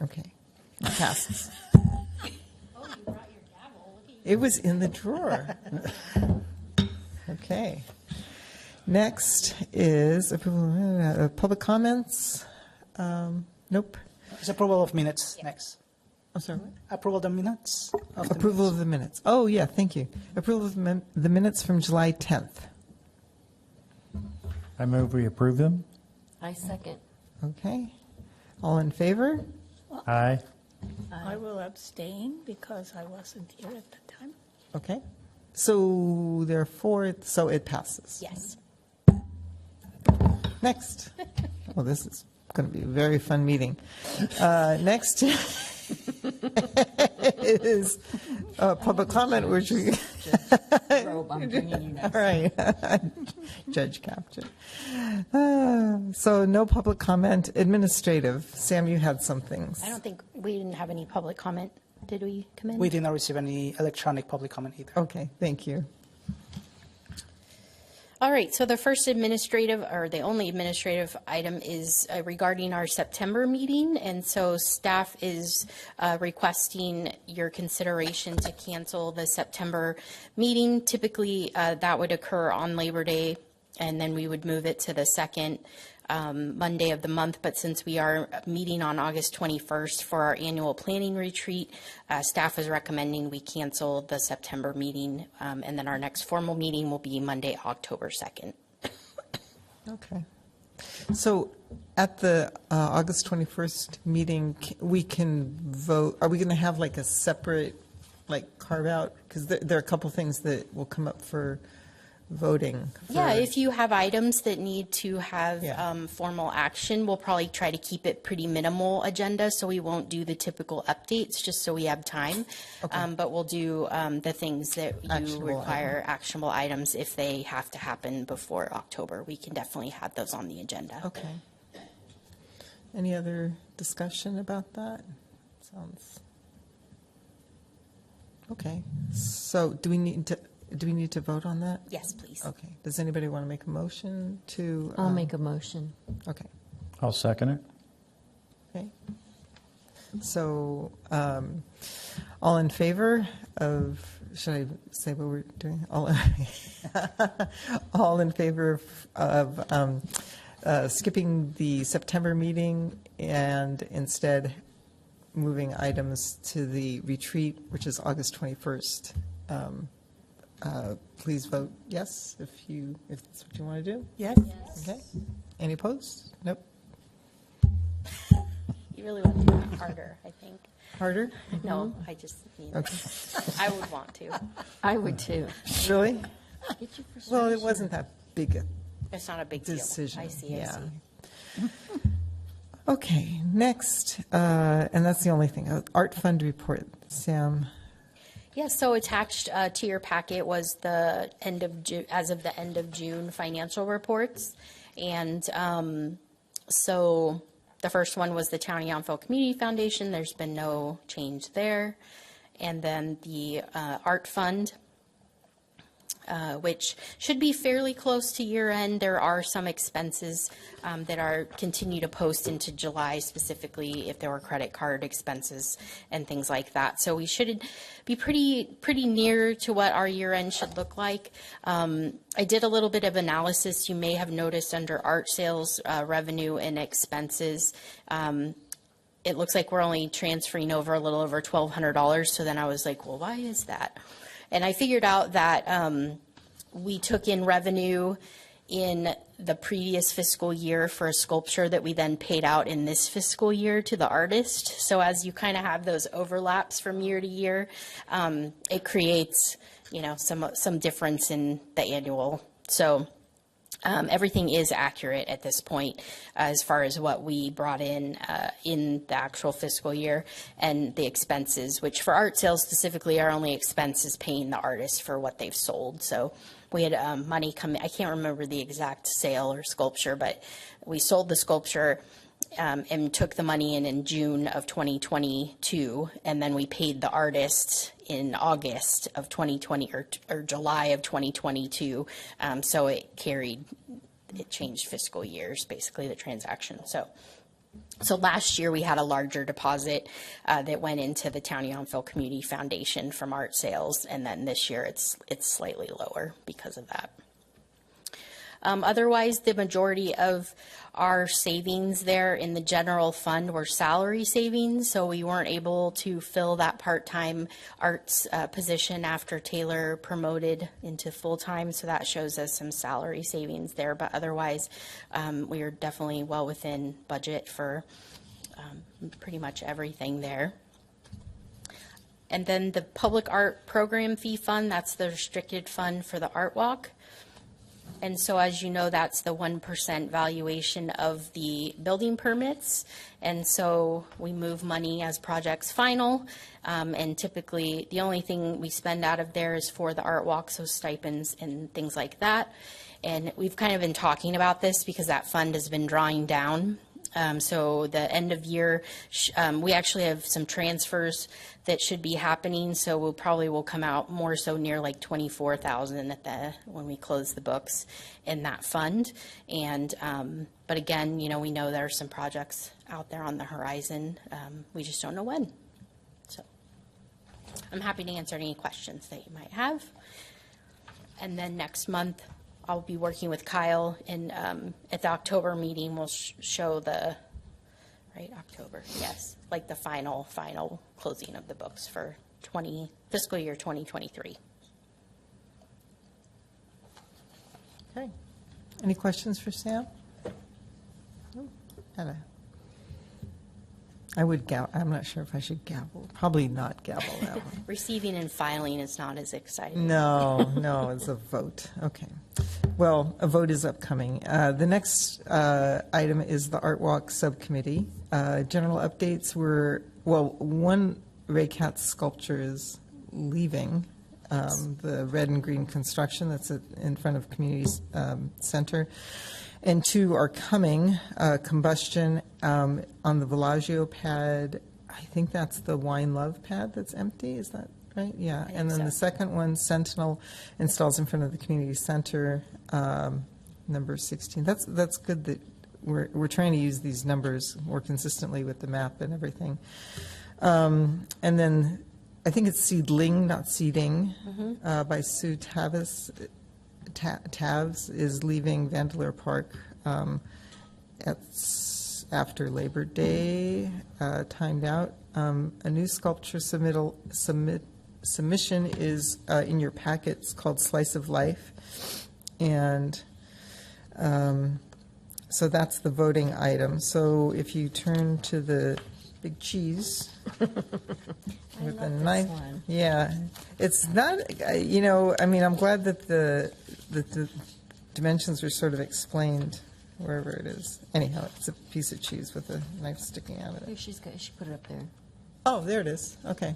Okay, it passes. Oh, you brought your gavel. Look at you. It was in the drawer. Okay. Next is approval, public comments. Nope. It's approval of minutes next. I'm sorry. What? Approval of the minutes. Of the Approval minutes. of the minutes. Oh, yeah, thank you. Approval of the minutes from July 10th. I move we approve them. I second. Okay. All in favor? Aye. I will abstain because I wasn't here at the time. Okay. So therefore, so it passes. Yes. Next. Well, this is going to be a very fun meeting. Next is public comment, which we. Robe, I'm bringing you next. All right. Judge capture. So no public comment. Administrative. Sam, you had some things. I don't think we didn't have any public comment. Did we come in? We did not receive any electronic public comment either. Okay, thank you. All right, so the first administrative, or the only administrative item is regarding our September meeting. And so staff is requesting your consideration to cancel the September meeting. Typically, that would occur on Labor Day, and then we would move it to the second Monday of the month. But since we are meeting on August 21st for our annual planning retreat, staff is recommending we cancel the September meeting, and then our next formal meeting will be Monday, October 2nd. Okay. So at the August 21st meeting, we can vote, are we going to have like a separate, like carve out? Because there are a couple things that will come up for voting. Yeah, if you have items that need to have Yeah. formal action, we'll probably try to keep it pretty minimal agenda, so we won't do the typical updates, just so we have time. Okay. But we'll do the things that you Actionable require, actionable items, if they have to happen before October. We can definitely have those on the agenda. Okay. Any other discussion about that? Sounds. Okay. So do we need to vote on that? Yes, please. Okay. Does anybody want to make a motion to? I'll make a motion. Okay. I'll second it. Okay. So, all in favor of, should I say what we're doing? All in favor of skipping the September meeting and instead moving items to the retreat, which is August 21st. Please vote yes if that's what you want to do. Yes? Okay. Any opposed? Nope. You really want to do it harder, I think. Harder? No, I just need, Okay. I would want to. I would too. Really? Get your Well, it frustration. wasn't that big a It's not a big deal. decision. I see, I Yeah. see. Okay, next, and that's the only thing, art fund report, Sam. Yeah, so attached to your packet was the end of as of the end of June financial reports. And so the first one was the Town of Yountville Community Foundation. There's been no change there. And then the art fund, which should be fairly close to year end. There are some expenses that are continue to post into July, specifically if there were credit card expenses and things like that. So we should be pretty near to what our year end should look like. I did a little bit of analysis. You may have noticed under art sales revenue and expenses, it looks like we're only transferring over a little over $1,200. So then I was like, well, why is that? And I figured out that we took in revenue in the previous fiscal year for a sculpture that we then paid out in this fiscal year to the artist. So as you kind of have those overlaps from year to year, it creates, some difference in the annual. So everything is accurate at this point as far as what we brought in the actual fiscal year, and the expenses, which for art sales specifically, our only expense is paying the artist for what they've sold. So we had money come. I can't remember the exact sale or sculpture, but we sold the sculpture and took the money in June of 2022, and then we paid the artist in August of 2020 or July of 2022. So it changed fiscal years, basically, the transaction. So So last year we had a larger deposit that went into the Town of Yountville Community Foundation from art sales, and then this year it's slightly lower because of that. Otherwise, the majority of our savings there in the general fund were salary savings, so we weren't able to fill that part-time arts position after Taylor promoted into full-time, so that shows us some salary savings there. But otherwise, we are definitely well within budget for pretty much everything there. And then the public art program fee fund, that's the restricted fund for the art walk. And so, as you know, that's the 1% valuation of the building permits. And so we move money as projects final. And typically, the only thing we spend out of there is for the art walk, so stipends and things like that. And we've kind of been talking about this because that fund has been drawing down. So the end of year, we actually have some transfers that should be happening. So we'll probably will come out more so near like 24,000 when we close the books in that fund. And but again, you know, we know there are some projects out there on the horizon. We just don't know when. So I'm happy to answer any questions that you might have. And then next month, I'll be working with Kyle in, at the October meeting, we'll show the, right, October, yes, like the final closing of the books for fiscal year 2023. Okay. Any questions for Sam? Anna? I would I'm not sure if I should gavel. Probably not gavel that one. Receiving and filing is not as exciting. No, it's a vote. Okay. Well, a vote is upcoming. The next item is the Art Walk Subcommittee. General updates were, well, one Ray Katz sculpture is leaving, the red and green construction that's in front of Community Center. And two are coming, combustion on the Villaggio pad. I think that's the Wine Love pad that's empty. Is that right? Yeah. And then the second one, Sentinel, installs in front of the community center, number 16. That's good that we're trying to use these numbers more consistently with the map and everything. And then I think it's Seedling, not Seeding, by Sue Tavis. Tavs is leaving Vandeleur Park after Labor Day, timed out. A new sculpture submission is in your packet. It's called Slice of Life. And so that's the voting item. So if you turn to the big cheese with the knife. Yeah, it's not, you know, I mean, I'm glad that the dimensions are sort of explained wherever it is. Anyhow, it's a piece of cheese with a knife sticking out of it. She put it up there. Oh, there it is. Okay.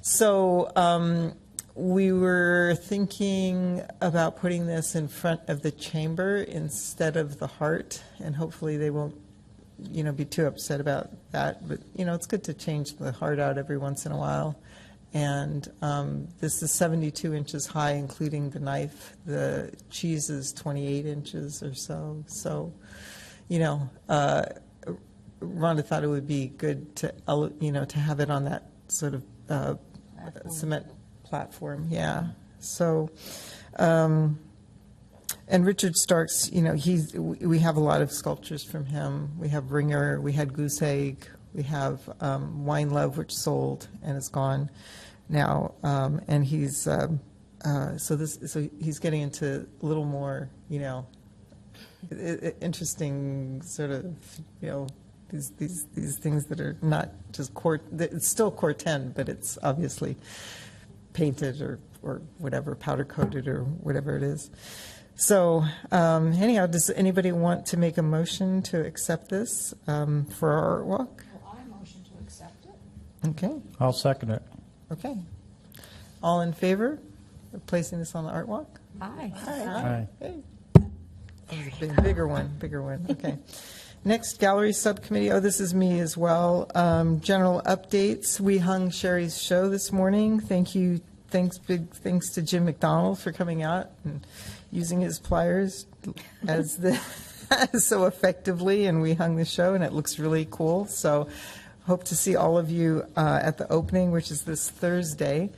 So we were thinking about putting this in front of the chamber instead of the heart, and hopefully they won't, you know, be too upset about that. But, you know, it's good to change the heart out every once in a while. And this is 72 inches high, including the knife. The cheese is 28 inches or so. So, you know, Rhonda thought it would be good to, you know, to have it on that sort of cement platform. Yeah. So, and Richard Starks, you know, we have a lot of sculptures from him. We have Ringer, we had Goose Egg, we have Wine Love, which sold and is gone now. And he's so he's getting into a little more, you know, interesting sort of, you know, these things that are not just it's still core 10, but it's obviously painted or whatever, powder coated or whatever it is. So anyhow, does anybody want to make a motion to accept this for our art walk? Well, I motion to accept it. Okay. I'll second it. Okay. All in favor of placing this on the art walk? Aye. Aye. Hey. That was a bigger one. Okay. Next, gallery subcommittee. Oh, this is me as well. General updates. We hung Sherry's show this morning. Thank you. Big thanks to Jim McDonald for coming out and using his pliers as the so effectively, and we hung the show, and it looks really cool. So hope to see all of you at the opening, which is this Thursday.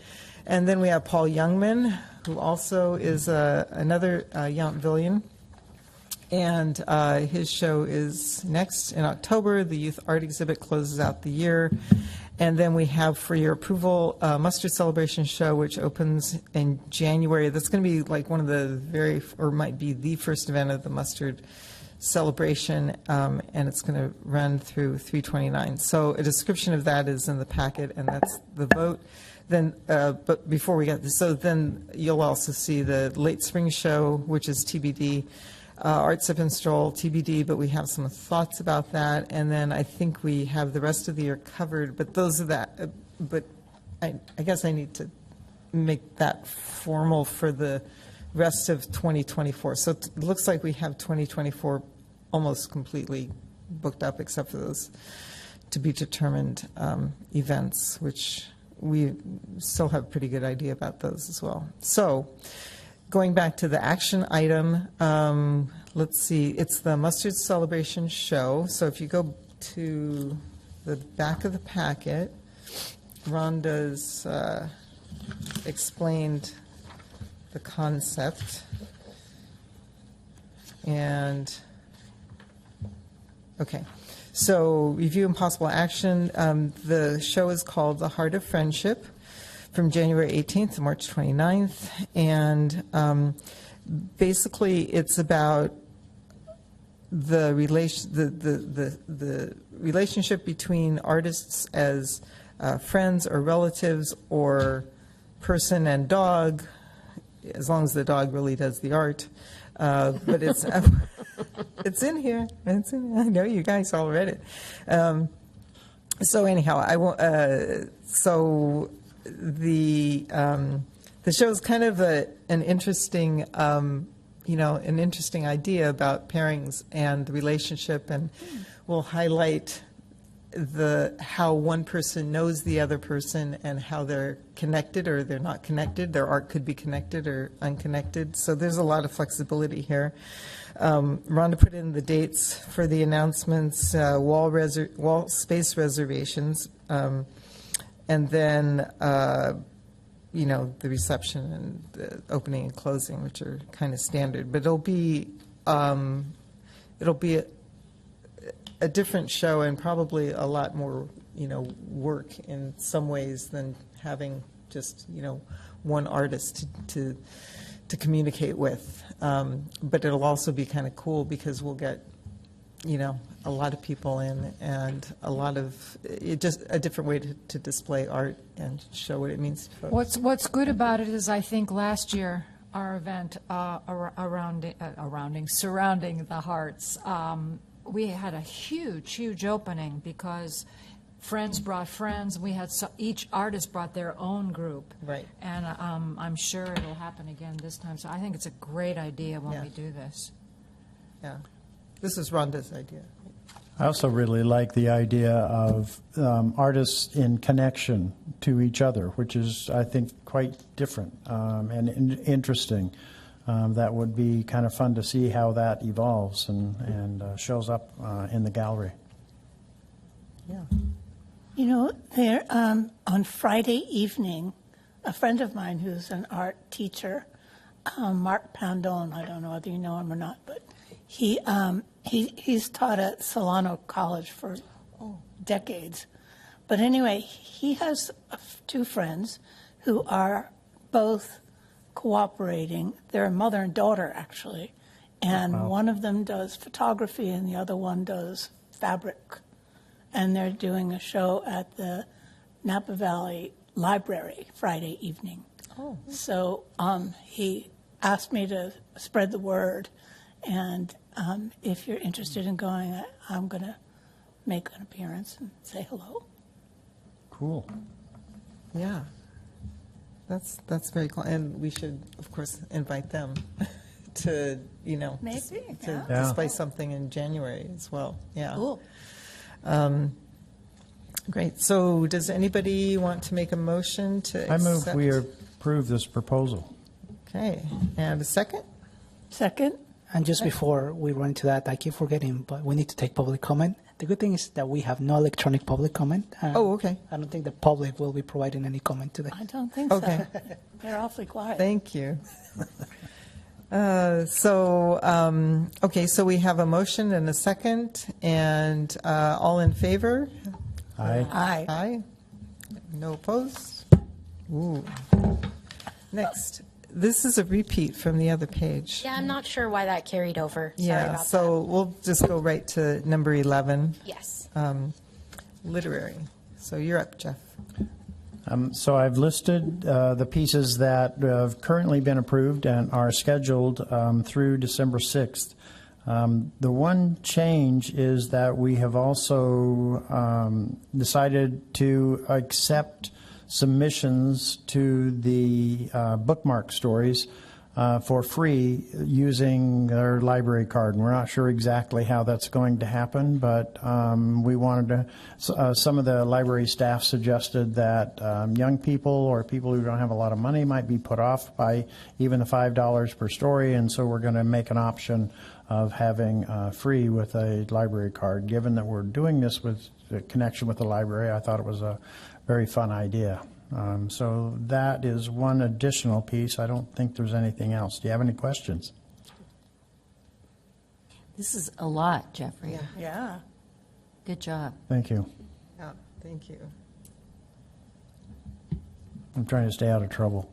And then we have Paul Youngman, who also is another Yountvillean. And his show is next in October. The Youth Art Exhibit closes out the year. And then we have, for your approval, Mustard Celebration Show, which opens in January. That's going to be like one of the or might be the first event of the Mustard Celebration, and it's going to run through 3/29. So a description of that is in the packet, and that's the vote. Then, but before we get this, so then you'll also see the Late Spring Show, which is TBD. Art Sip and Stroll, TBD, but we have some thoughts about that. And then I think we have the rest of the year covered, but those are that. But I guess I need to make that formal for the rest of 2024. So it looks like we have 2024 almost completely booked up, except for those to be determined events, which we still have a pretty good idea about those as well. So going back to the action item, let's see, it's the Mustard Celebration Show. So if you go to the back of the packet, Rhonda's explained the concept. And, okay. So review and possible action. The show is called The Heart of Friendship, from January 18th to March 29th. And basically it's about the relationship between artists as friends or relatives, or person and dog, as long as the dog really does the art. But it's it's in here. It's in, I know you guys all read it. So anyhow, I won't. So the show is kind of an interesting, an interesting idea about pairings and the relationship, and we'll highlight how one person knows the other person and how they're connected or they're not connected. Their art could be connected or unconnected. So there's a lot of flexibility here. Rhonda put in the dates for the announcements, wall space reservations, and then the reception and the opening and closing, which are kind of standard. But it'll be a different show, and probably a lot more, work in some ways than having just, one artist to communicate with. But it'll also be kind of cool because we'll get, a lot of people in, and a lot of, just a different way to display art and show what it means to folks. What's good about it is, I think last year, our event surrounding the Hearts, we had a huge opening because friends brought friends. We had each artist brought their own group. Right. And I'm sure it'll happen again this time. So I think it's a great idea when Yeah. we do this. Yeah. This is Rhonda's idea. I also really like the idea of artists in connection to each other, which is, I think, quite different and interesting. That would be kind of fun to see how that evolves and shows up in the gallery. Yeah. There on Friday evening, a friend of mine who's an art teacher, Mark Pandone, I don't know whether you know him or not, but he's taught at Solano College for decades. But anyway, he has two friends who are both cooperating. They're a mother and daughter, actually. And Wow. one of them does photography and the other one does fabric. And they're doing a show at the Napa Valley Library Friday evening. Oh. So he asked me to spread the word. And if you're interested in going, I'm going to make an appearance and say hello. Cool. Yeah. That's very cool. And we should, of course, invite them to, Maybe, to yeah. display something in January as well. Yeah. Cool. Great. So does anybody want to make a motion to I move accept? we approve this proposal. Okay. And a second? Second, And just before we run into that, I keep forgetting, but we need to take public comment. The good thing is that we have no electronic public comment. Oh, okay. I don't think the public will be providing any comment today. I don't think so. Okay. They're awfully quiet. Thank you. Okay, so we have a motion and a second, and all in favor? Aye. Aye. Aye. No opposed? Ooh. Next, this is a repeat from the other page. Yeah, I'm not sure why that carried over. Sorry Yeah, about so we'll just go right to number 11, that. Yes. literary. So you're up, Jeff. So I've listed the pieces that have currently been approved and are scheduled through December 6th. The one change is that we have also decided to accept submissions to the bookmark stories for free using their library card. And we're not sure exactly how that's going to happen, but we wanted to, some of the library staff suggested that young people or people who don't have a lot of money might be put off by even the $5 per story, and so we're going to make an option of having free with a library card. Given that we're doing this with a connection with the library, I thought it was a very fun idea. So that is one additional piece. I don't think there's anything else. Do you have any questions? This is a lot, Jeffrey. Yeah. Good job. Thank you. Yeah, thank you. I'm trying to stay out of trouble.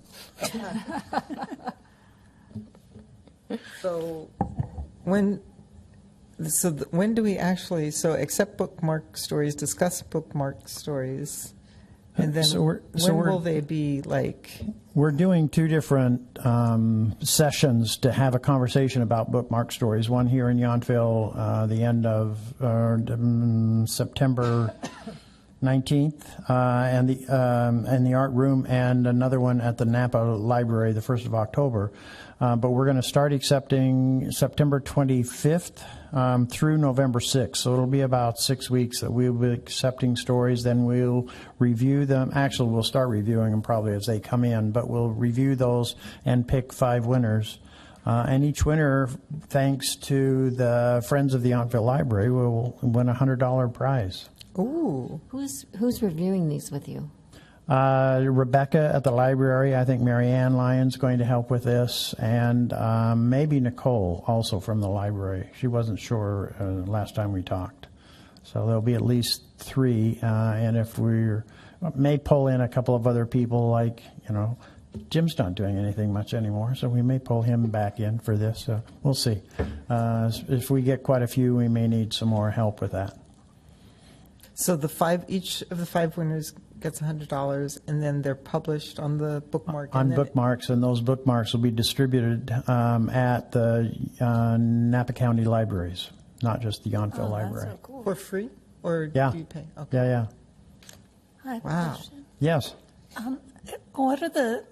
So when do we actually, so accept bookmark stories, discuss bookmark stories, and then when will they be like? We're doing two different sessions to have a conversation about bookmark stories. One here in Yountville, the end of September 19th, and the art room, and another one at the Napa Library, the 1st of October. But we're going to start accepting September 25th through November 6th. So it'll be about 6 weeks that we'll be accepting stories. Then we'll review them. Actually, we'll start reviewing them probably as they come in, but we'll review those and pick 5 winners. And each winner, thanks to the Friends of the Yountville Library, will win a $100 prize. Ooh. Who's reviewing these with you? Rebecca at the library, I think Mary Ann Lyon's going to help with this, and maybe Nicole also from the library. She wasn't sure last time we talked. So there'll be at least 3, and if we may pull in a couple of other people, like, Jim's not doing anything much anymore, so we may pull him back in for this. We'll see. If we get quite a few, we may need some more help with that. So each of the 5 winners gets $100, and then they're published on the bookmark. On bookmarks, and those bookmarks will be distributed at the Napa County libraries, not just the Yountville Library. That's so cool. For free, or Yeah. do you pay? Okay. Yeah. I have a Wow. question. Yes. What are the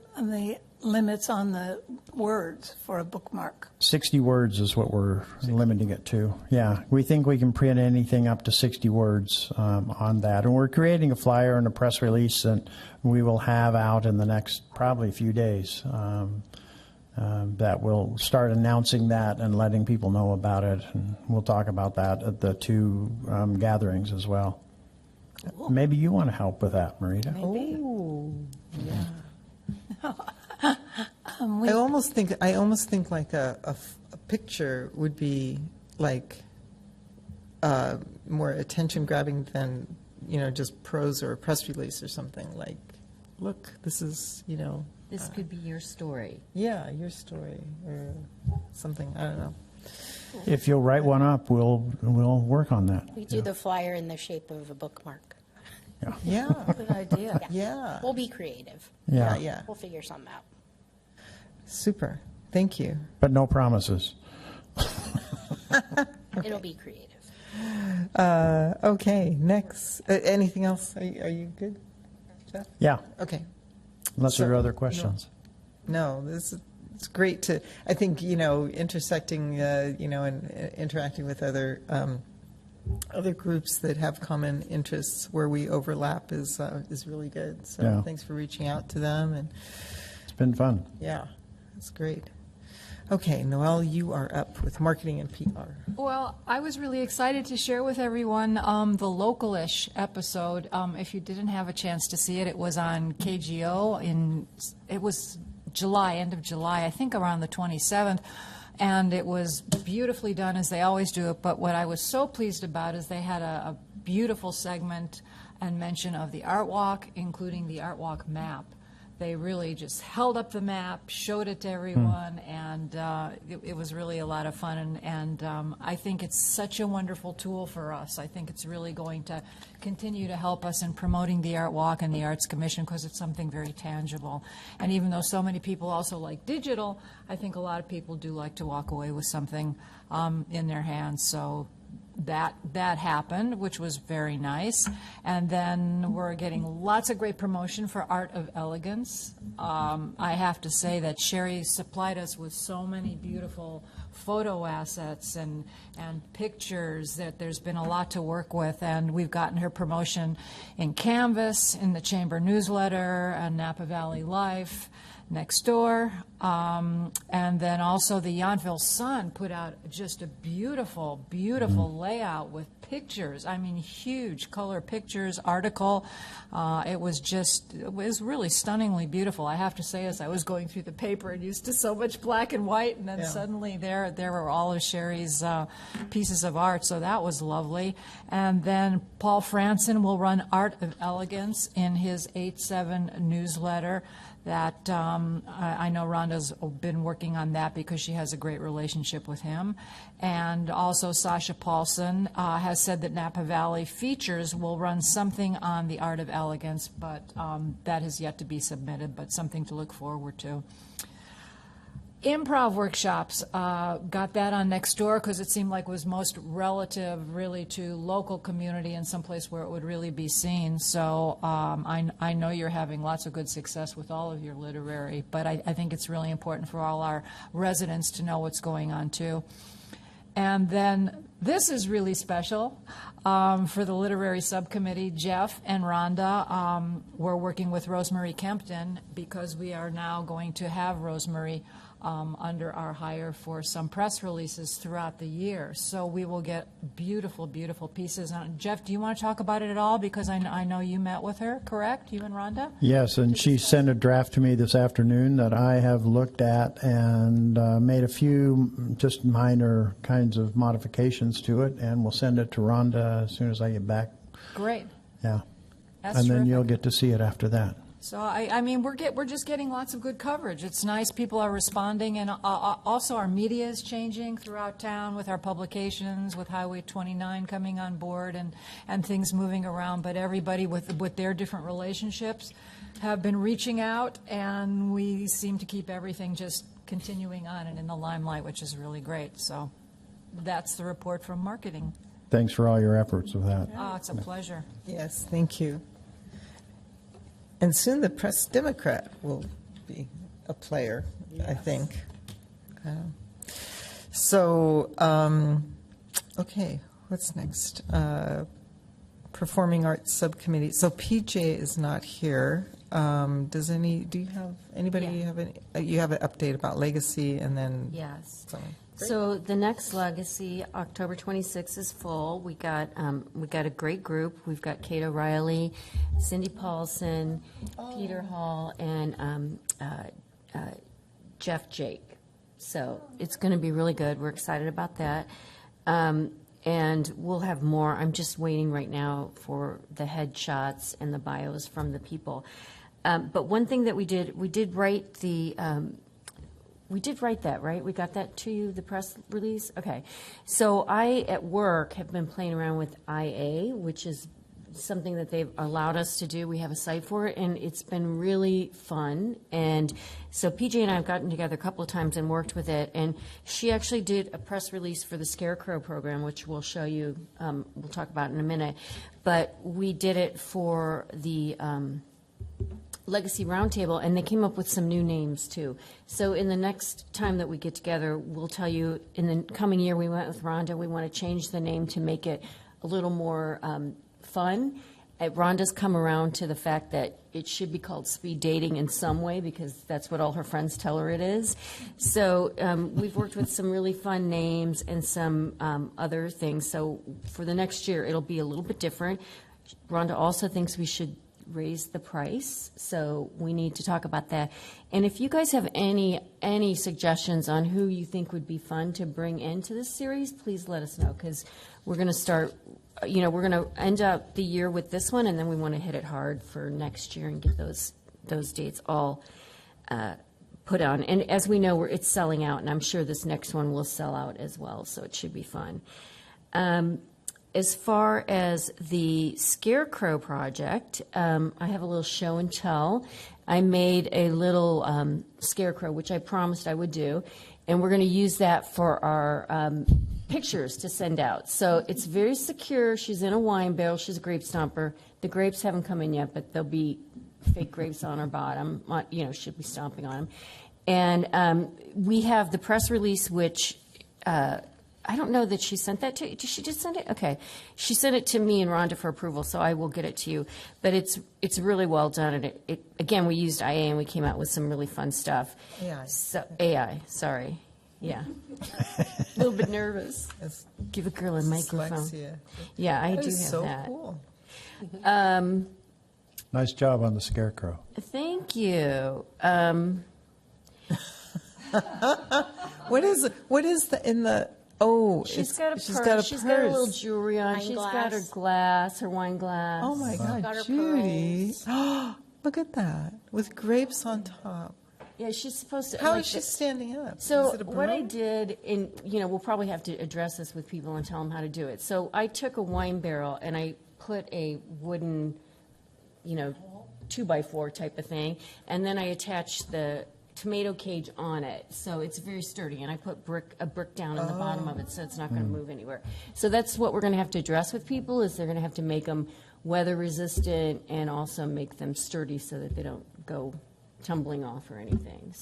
limits on the words for a bookmark? 60 words is what we're limiting it to. Yeah, we think we can print anything up to 60 words on that. And we're creating a flyer and a press release that we will have out in the next probably few days that will start announcing that and letting people know about it. And we'll talk about that at the 2 gatherings as well. Cool. Maybe you want to help with that, Marita. Oh, yeah. I almost think like a picture would be like more attention grabbing than just prose or a press release or something. Like, look, this is This could be your story. yeah, your story or something. I don't know. If you'll write one up, we'll work on that. We do the flyer in the shape of a bookmark. Yeah, Good idea. yeah, We'll be creative. yeah, Yeah, yeah. We'll figure something out. Super. Thank you. but no promises. It'll be creative. Okay, next. Anything else? Are you good, Jeff? Yeah, Okay. unless there are So- other questions. No, it's great to, I think, intersecting, and interacting with other groups that have common interests where we overlap is really good. So Yeah. thanks for reaching out to them, and It's been fun. yeah, it's great. Okay, Noelle, you are up with marketing and PR. Well, I was really excited to share with everyone the Local-ish episode. If you didn't have a chance to see it, it was on KGO it was July, end of July, I think around the 27th. And it was beautifully done, as they always do it. But what I was so pleased about is they had a beautiful segment and mention of the Art Walk, including the Art Walk map. They really just held up the map, showed it to everyone, and it was really a lot of fun. And I think it's such a wonderful tool for us. I think it's really going to continue to help us in promoting the Art Walk and the Arts Commission, because it's something very tangible. And even though so many people also like digital, I think a lot of people do like to walk away with something in their hands. So that happened, which was very nice. And then we're getting lots of great promotion for Art of Elegance. I have to say that Sherry supplied us with so many beautiful photo assets and pictures that there's been a lot to work with, and we've gotten her promotion in Canvas, in the Chamber newsletter, and Napa Valley Life next door, and then also the Yountville Sun put out just a beautiful, beautiful layout with pictures. I mean, huge color pictures, article. It was really stunningly beautiful. I have to say, as I was going through the paper and used to so much black and white, and then suddenly there were all of Sherry's pieces of art, so that was lovely. And then Paul Franson will run Art of Elegance in his 8/7 newsletter. That I know Rhonda's been working on that because she has a great relationship with him. And also Sasha Paulson has said that Napa Valley Features will run something on the Art of Elegance, but that has yet to be submitted, but something to look forward to. Improv workshops, got that on Nextdoor because it seemed like it was most relative really to local community and someplace where it would really be seen. So I know you're having lots of good success with all of your literary, but I think it's really important for all our residents to know what's going on too. And then this is really special for the literary subcommittee. Jeff and Rhonda were working with Rosemary Kempton because we are now going to have Rosemary under our hire for some press releases throughout the year. So we will get beautiful, beautiful pieces. Jeff, do you want to talk about it at all? Because I know you met with her, correct? You and Rhonda? Yes, and she sent a draft to me this afternoon that I have looked at and made a few just minor kinds of modifications to it, and we'll send it to Rhonda as soon as I get back. Great. Yeah. That's and then terrific. you'll get to see it after that. So, I mean, we're just getting lots of good coverage. It's nice. People are responding, and also our media is changing throughout town with our publications, with Highway 29 coming on board and things moving around. But everybody with their different relationships have been reaching out, and we seem to keep everything just continuing on and in the limelight, which is really great. So that's the report from marketing. Thanks for all your efforts with that. Oh, it's a pleasure. Yes, thank you. And soon the Press Democrat will be a player, I think. Okay, what's next? Performing Arts Subcommittee. So PJ is not here. Do you have anybody? Yeah. You have an update about Legacy, and then Yes. so. So the next Legacy, October 26th, is full. We got a great group. We've got Kate O'Reilly, Cindy Paulson, Peter Hall, and Jeff Jake. So it's going to be really good. We're excited about that. And we'll have more. I'm just waiting right now for the headshots and the bios from the people. But one thing that we did write the. We did write that, right? We got that to you, the press release? Okay. So I, at work, have been playing around with IA, which is something that they've allowed us to do. We have a site for it, and it's been really fun. And so PJ and I have gotten together a couple of times and worked with it. And she actually did a press release for the Scarecrow program, which we'll show you, we'll talk about in a minute. But we did it for the Legacy Roundtable, and they came up with some new names too. So in the next time that we get together, we'll tell you. In the coming year, we went with Rhonda. We want to change the name to make it a little more fun Rhonda's come around to the fact that it should be called speed dating in some way because that's what all her friends tell her it is. So we've worked with some really fun names and some other things. So for the next year, it'll be a little bit different. Rhonda also thinks we should raise the price, so we need to talk about that. And if you guys have any suggestions on who you think would be fun to bring into this series, please let us know, because we're going to start, we're going to end up the year with this one, and then we want to hit it hard for next year and get those dates all put on. And as we know, it's selling out, and I'm sure this next one will sell out as well, so it should be fun. As far as the Scarecrow project, I have a little show and tell. I made a little scarecrow, which I promised I would do, and we're going to use that for our pictures to send out. So it's very secure. She's in a wine barrel. She's a grape stomper. The grapes haven't come in yet, but there'll be fake grapes on her bottom. She'll be stomping on them. And we have the press release, which I don't know that she sent that to you. Did she just send it? Okay. She sent it to me and Rhonda for approval, so I will get it to you. But it's really well done. And it again, we used IA and we came out with some really fun stuff. AI. So, AI, sorry. Yeah. A little bit nervous. It's Give a girl a microphone. dyslexia. Yeah, I That do is have so that. cool. Nice job on the Scarecrow. Thank you. What is in the? Oh, She's got a purse. she's got a She's got a little purse. jewelry on. Wine She's got glass. her glass, her wine glass. Oh my got God, her Judy! Look at that with grapes on top. Yeah, she's supposed to. How like is she the- standing up? So is it a what I broom? did, and we'll probably have to address this with people and tell them how to do it. So I took a wine barrel and I put a wooden, 2x4 type of thing, and then I attached the tomato cage on it, so it's very sturdy. And I put a brick down in the bottom of it, so it's not going to move anywhere. So that's what we're going to have to address with people, is they're going to have to make them weather resistant and also make them sturdy so that they don't go tumbling off or anything.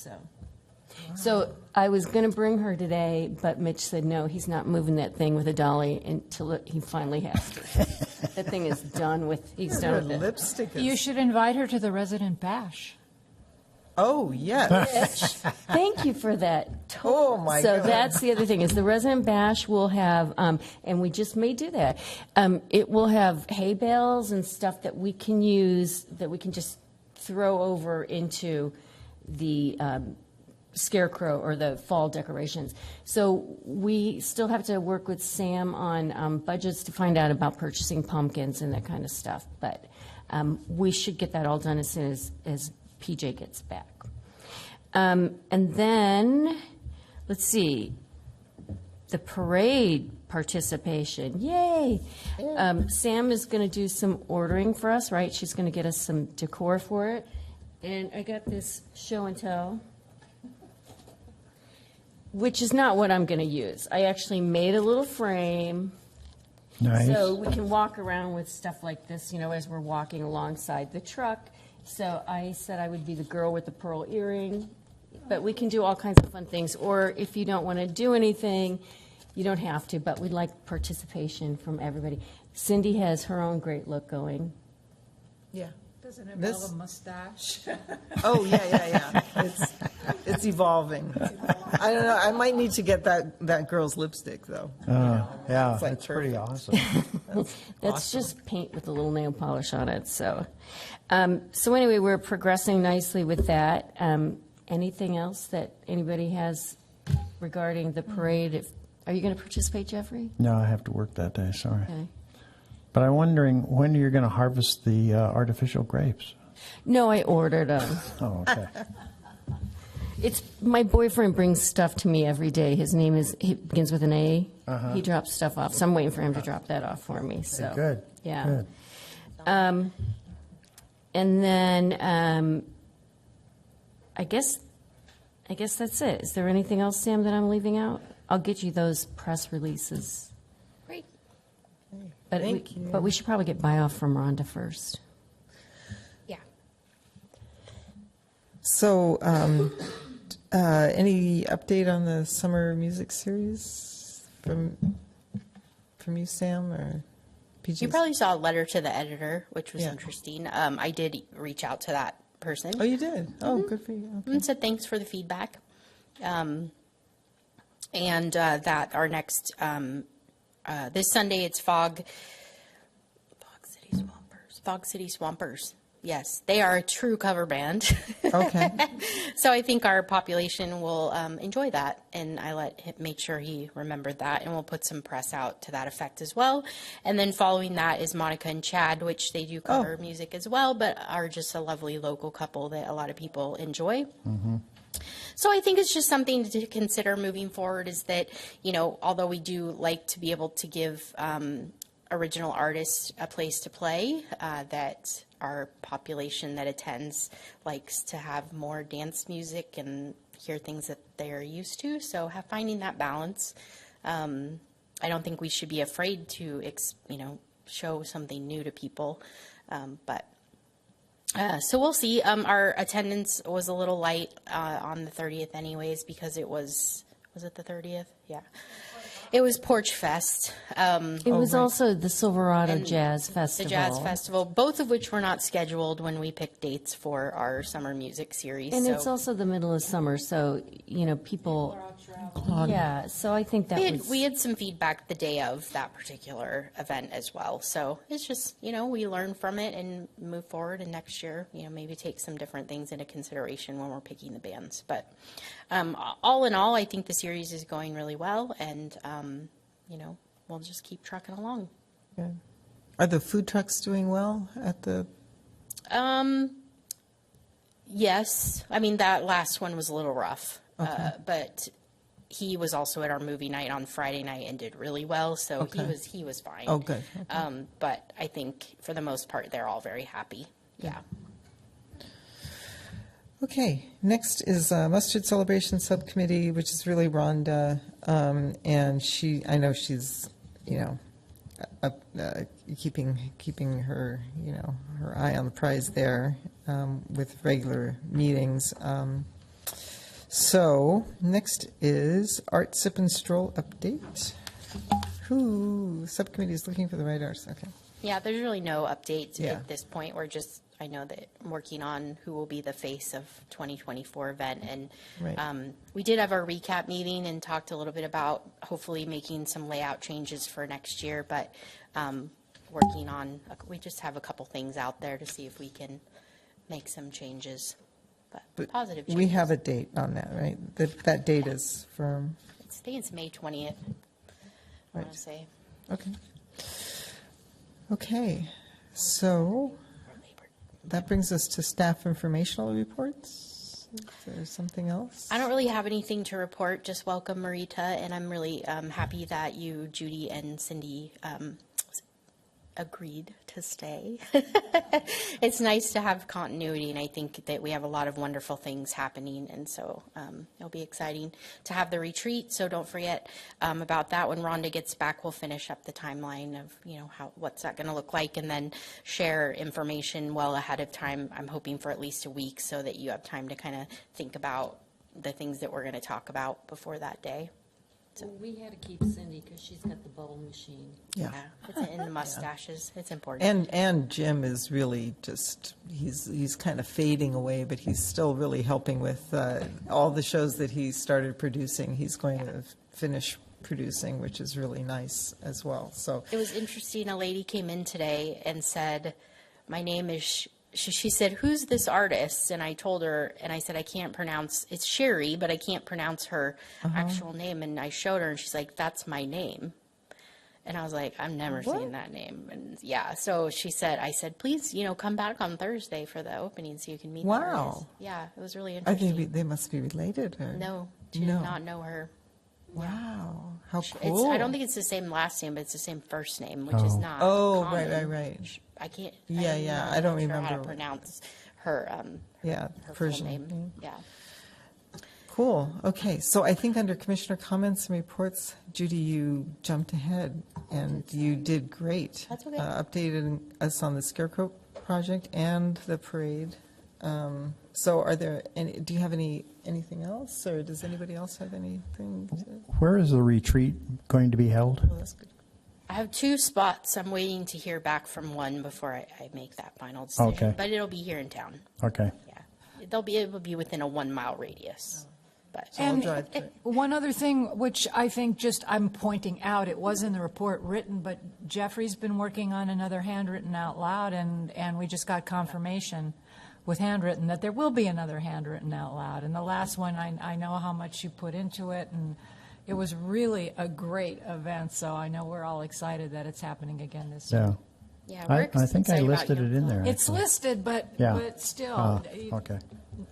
So I was going to bring her today, but Mitch said no, he's not moving that thing with a dolly until he finally has to. That thing is done with. He's Her done with it. lipstick. You Is, should invite her to the resident bash. oh yes. Thank you for that. Oh my So God. that's the other thing, is the resident bash will have, and we just may do that. It will have hay bales and stuff that we can use, that we can just throw over into the scarecrow or the fall decorations. So we still have to work with Sam on budgets to find out about purchasing pumpkins and that kind of stuff. But we should get that all done as soon as PJ gets back. And then, let's see, the parade participation. Yay! Sam is going to do some ordering for us, right? She's going to get us some decor for it. And I got this show and tell, which is not what I'm going to use. I actually made a little frame. Nice. So we can walk around with stuff like this, as we're walking alongside the truck. So I said I would be the girl with the pearl earring, but we can do all kinds of fun things. Or if you don't want to do anything, you don't have to, but we'd like participation from everybody. Cindy has her own great look going. Yeah. Does it This- a mustache? Oh yeah. It's evolving. I don't know. I might need to get that girl's lipstick though. Yeah, It's like that's pretty perfect. awesome. That's just paint with a little nail polish on it. So anyway, we're progressing nicely with that. Anything else that anybody has regarding the parade? Are you going to participate, Jeffrey? No, I have to work that day, sorry. Okay. But I'm wondering when you're going to harvest the artificial grapes. No, I ordered them. Oh, okay. It's my boyfriend brings stuff to me every day. He begins with an A. He drops stuff off, so I'm waiting for him to drop that off for me. So Good. yeah. Good. And then I guess that's it. Is there anything else, Sam, that I'm leaving out? I'll get you those press releases. Great. But Thank you. But we should probably get buy-off from Rhonda first. Yeah. So, any update on the summer music series from you, Sam? Or PJs? You probably saw a letter to the editor, which was Yeah. interesting. I did reach out to that person. Oh, you did? Oh, good for you. Okay. And said thanks for the feedback. That our next, this Sunday, it's Fog City Swampers. Yes, they are a true cover band. Okay. So I think our population will enjoy that, and I let him make sure he remembered that, and we'll put some press out to that effect as well. And then following that is Monica and Chad, which they do cover music as well, but are just a lovely local couple that a lot of people enjoy. So I think it's just something to consider moving forward, is that, although we do like to be able to give original artists a place to play, that our population that attends likes to have more dance music and hear things that they're used to. So finding that balance, I don't think we should be afraid to, show something new to people. So we'll see. Our attendance was a little light on the 30th anyways, because it was it the 30th? Yeah. It was Porch Fest. It was also the Silverado Jazz Festival. The Jazz Festival, both of which were not scheduled when we picked dates for our summer music series. And it's also the middle of summer, so, people, yeah, so I think that we had some feedback the day of that particular event as well. So it's just, we learn from it and move forward, and next year, maybe take some different things into consideration when we're picking the bands. But all in all, I think the series is going really well, and, we'll just keep trucking along. Good. Are the food trucks doing well at the? Yes. I mean, that last one was a little rough, Okay. but he was also at our movie night on Friday night and did really well. So Okay. he was fine. Oh, good. Okay. But I think for the most part, they're all very happy. Yeah. Okay, next is Mustard Celebration Subcommittee, which is really Rhonda, and I know she's, keeping her, her eye on the prize there with regular meetings. So next is Art Sip and Stroll update. Subcommittee is looking for the right arts. Okay. Yeah, there's really no update Yeah. at this point. I know that I'm working on who will be the face of 2024 event. And Right. we did have our recap meeting and talked a little bit about hopefully making some layout changes for next year. But we just have a couple things out there to see if we can make some changes. But positive changes. We have a date on that, right? That date is firm. I think it's May 20th, I want Right. to say. Okay. Okay, so that brings us to staff informational reports. Is there something else? I don't really have anything to report, just welcome Marita, and I'm really happy that you, Judy, and Cindy agreed to stay. It's nice to have continuity, and I think that we have a lot of wonderful things happening, and so it'll be exciting to have the retreat. So don't forget about that. When Rhonda gets back, we'll finish up the timeline of what's that going to look like, and then share information well ahead of time. I'm hoping for at least a week, so that you have time to kind of think about the things that we're going to talk about before that day. So we had to keep Cindy because she's got the bowl machine. Yeah. It's in the mustaches. It's important. And Jim is really just, he's kind of fading away, but he's still really helping with all the shows that he started producing. He's going to finish producing, which is really nice as well. So It was interesting. A lady came in today and said, my name is, she said, who's this artist? And I told her, and I said, I can't pronounce, it's Sherry, but I can't pronounce her actual name. And I showed her, and she's like, that's my name. And I was like, I've never seen that name. And yeah, so she said, I said, please, come back on Thursday for the opening so you can meet the Wow. artist. Yeah, it was really I interesting. think they must be related. Or? No, she No. did not know her. Wow, how It's, cool. I don't think it's the same last name, but it's the same first name, which is not Oh, common. right. I can't. Yeah, yeah, I don't I'm not sure how to remember. pronounce her. Yeah, her Persian full name. name. Yeah. Cool. Okay. So I think under Commissioner comments and reports, Judy, you jumped ahead and you did great. That's okay. Updated us on the Scarecrow project and the parade. So are there any, do you have anything else, or does anybody else have anything to? Where is the retreat going to be held? Oh, that's good. I have 2 spots. I'm waiting to hear back from one before I make that final decision. Okay. But it'll be here in town. Okay. Yeah. It will be within a 1-mile radius. But I'll drive to it. One other thing, which I think just I'm pointing out, it was in the report written, but Jeffrey's been working on another handwritten out loud, and we just got confirmation with handwritten that there will be another handwritten out loud. And the last one, I know how much you put into it, and it was really a great event. So I know we're all excited that it's happening again this year. Yeah. yeah, we're I think I excited about listed it in Yountville. there. It's actually. listed, but Yeah. but still, Okay.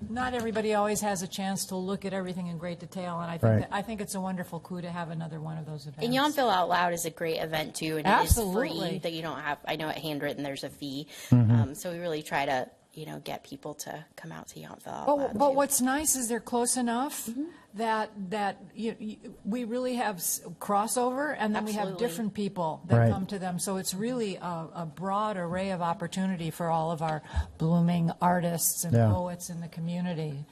not everybody always has a chance to look at everything in great detail. And I think Right. I think it's a wonderful coup to have another one of those events. And Yountville Out Loud is a great event too, and it Absolutely. is free. That you don't have. I know at Handwritten there's a fee, Mm-hmm. so we really try to get people to come out to Yountville Out But, Loud. but too. what's nice is they're close enough that we really have crossover, and then we have Absolutely. different people that Right. come to them. So it's really a broad array of opportunity for all of our blooming artists and Yeah. poets in the community.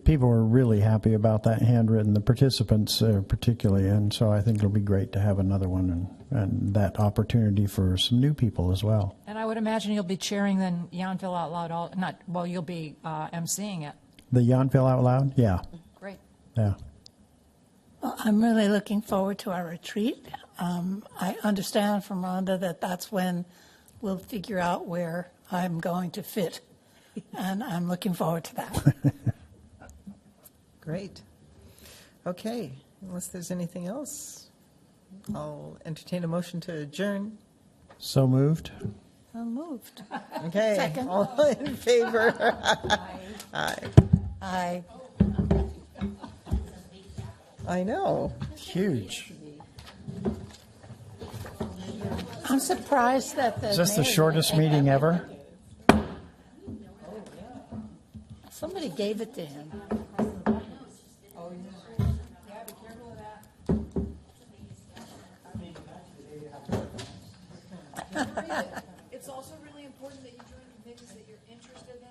People were really happy about that handwritten, the participants particularly, and so I think it'll be great to have another one and that opportunity for some new people as well. And I would imagine you'll be chairing then Yountville Out Loud. You'll be emceeing it. The Yountville Out Loud? Yeah, Great. yeah. Well, I'm really looking forward to our retreat. I understand from Rhonda that that's when we'll figure out where I'm going to fit, and I'm looking forward to that. Great. Okay, unless there's anything else, I'll entertain a motion to adjourn. So moved? I'm moved. Okay. Second. All in favor? Aye. I I know. Huge. I'm surprised that the Is this the mayor- shortest meeting ever? Somebody gave it to him. It's also really important that you join committees that you're interested in.